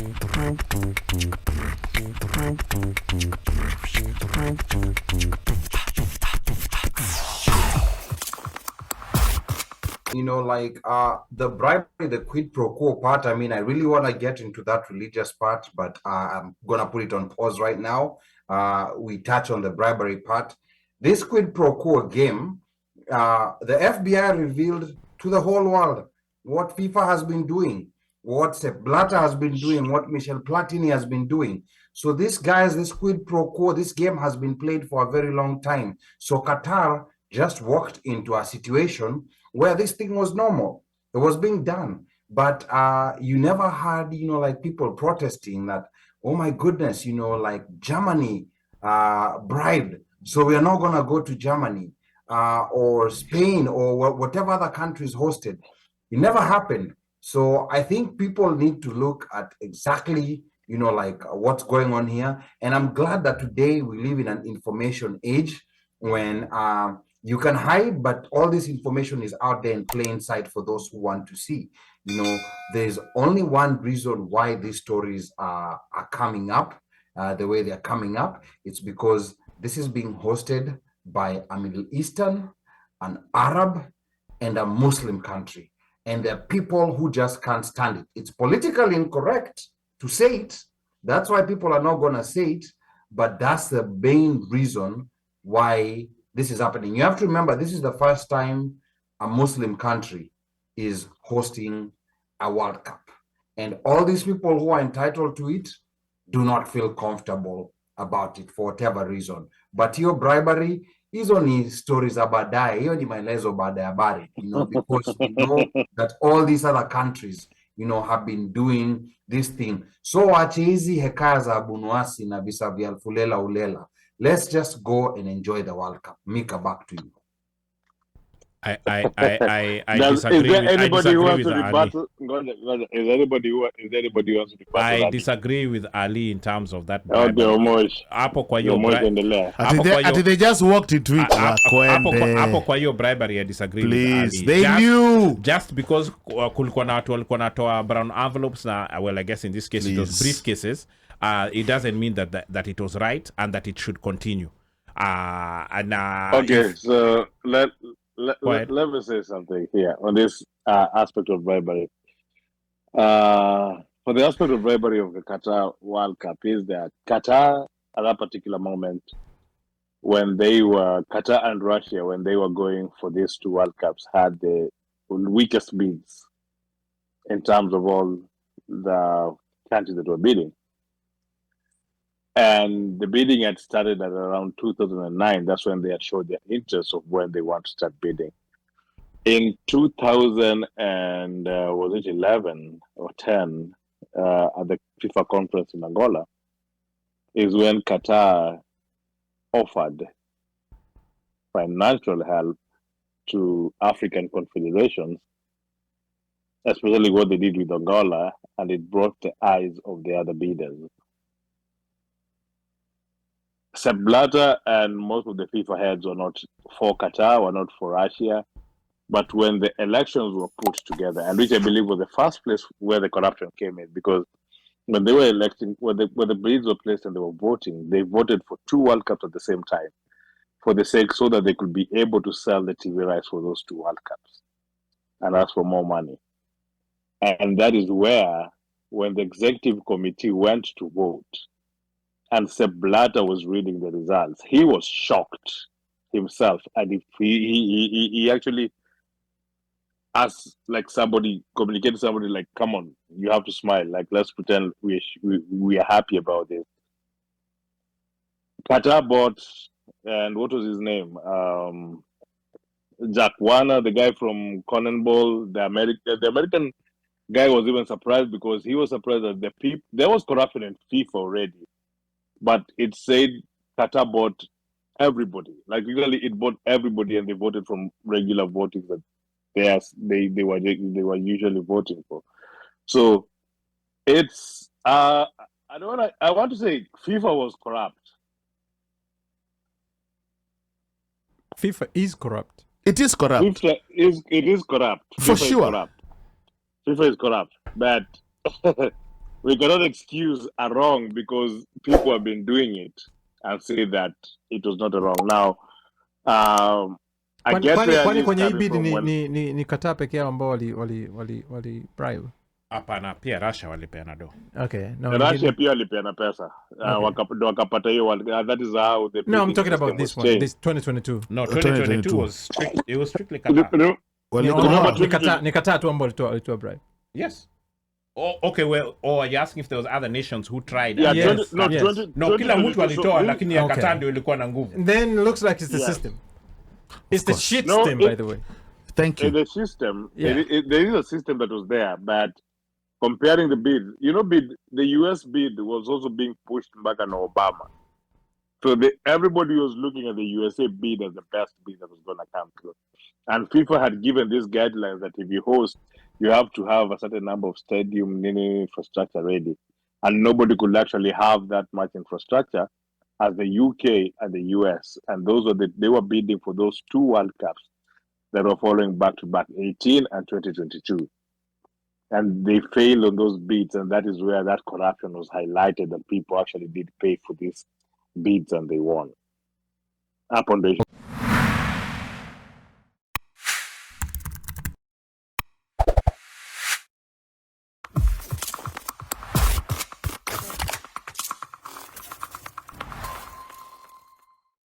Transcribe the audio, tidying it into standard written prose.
The bribery, the quid pro quo part, I mean, I really want to get into that religious part, but I'm going to put it on pause right now. We touch on the bribery part. This quid pro quo game, the FBI revealed to the whole world what FIFA has been doing, what Sepp Blatter has been doing, what Michel Platini has been doing. So this quid pro quo, this game has been played for a very long time. So Qatar just walked into a situation where this thing was normal. It was being done. But you never had, people protesting that, oh my goodness, Germany bribed. So we are not going to go to Germany or Spain or whatever other countries hosted. It never happened. So I think people need to look at exactly, what's going on here. And I'm glad that today we live in an information age when you can hide, but all this information is out there in plain sight for those who want to see. There's only one reason why these stories are coming up the way they're coming up. It's because this is being hosted by a Middle Eastern, an Arab, and a Muslim country. And there are people who just can't stand it. It's politically incorrect to say it. That's why people are not going to say it. But that's the main reason why this is happening. You have to remember, this is the first time a Muslim country is hosting a World Cup. And all these people who are entitled to it do not feel comfortable about it for whatever reason. But your bribery is only stories about that. Because we know that all these other countries, have been doing this thing. So hizi hekaya za bunuasi na visa vya alfulela ulela. Let's just go and enjoy the World Cup. Mika, back to you. I disagree. Is there anybody who wants to rebuttal? Is anybody who wants to rebuttal? I disagree with Ali in terms of that. Hapo kwa hiyo they just walked into it. Hapo kwa hiyo bribery, I disagree with Ali. Please, they knew. Just because kulikuwa na watu walikuwa natoa brown envelopes na, well, I guess in this case it was briefcases, it doesn't mean that it was right and that it should continue. So let me say something here on this aspect of bribery. For the aspect of bribery of the Qatar World Cup is that Qatar, at that particular moment, when Qatar and Russia, when they were going for these two World Cups, had the weakest bids in terms of all the countries that were bidding. And the bidding had started at around 2009. That's when they had showed their interest of when they want to start bidding. In 2011 or 10, at the FIFA conference in Angola, is when Qatar offered financial help to African confederations, especially what they did with Angola, and it brought the eyes of the other bidders. Sepp Blatter and most of the FIFA heads were not for Qatar, were not for Russia. But when the elections were put together, and which I believe was the first place where the corruption came in, because when they were electing, when the bids were placed and they were voting, they voted for two World Cups at the same time, for the sake so that they could be able to sell the TV rights for those two World Cups and ask for more money. And that is where, when the executive committee went to vote, and Sepp Blatter was reading the results, he was shocked himself, and he actually asked, like, communicated somebody, like, come on, you have to smile, like, let's pretend we are happy about this. Qatar bought, and what was his name? Jack Warner, the guy from Conan Ball, the American guy was even surprised, because he was surprised that there was corruption in FIFA already. But it said Qatar bought everybody. Like, literally, it bought everybody, and they voted from regular voting that they were usually voting for. So it's I want to say FIFA was corrupt. FIFA is corrupt. It is corrupt. FIFA is corrupt. For FIFA sure. Is corrupt. FIFA is corrupt. But we cannot excuse a wrong because people have been doing it and say that it was not a wrong. Now, I get where kwani he's kwenye hii coming bid from ni Qatar peke yao ambao wali bribe. Hapana, pia Russia walipeana do. Okay. No, Russia pia walipeana pesa. Wakapata hiyo, that is how the No, I'm talking about this one. This 2022. No, 2022 2022 was strict. It was strictly Qatar. Ni Qatar tu ambao walitoa bribe. Yes. Oh, okay, well, are you asking if there was other nations who tried? Yeah, Yes. No, kila mtu alitoa lakini ya Okay. Qatar ndio ilikuwa na nguvu. Then looks like it's the system. It's the course. shit No, system, by the way. Thank you. The system, Yeah. there is a system that was there, but comparing the bid, the US bid was also being pushed back on Obama. So everybody was looking at the USA bid as the best bid that was going to come through. And FIFA had given these guidelines that if you host, you have to have a certain number of stadium infrastructure ready. And nobody could actually have that much infrastructure as the UK and the US. And they were bidding for those 2 World Cups that were following back to back, 18 and 2022. And they failed on those bids, and that is where that corruption was highlighted, that people actually did pay for these bids and they won. Up on the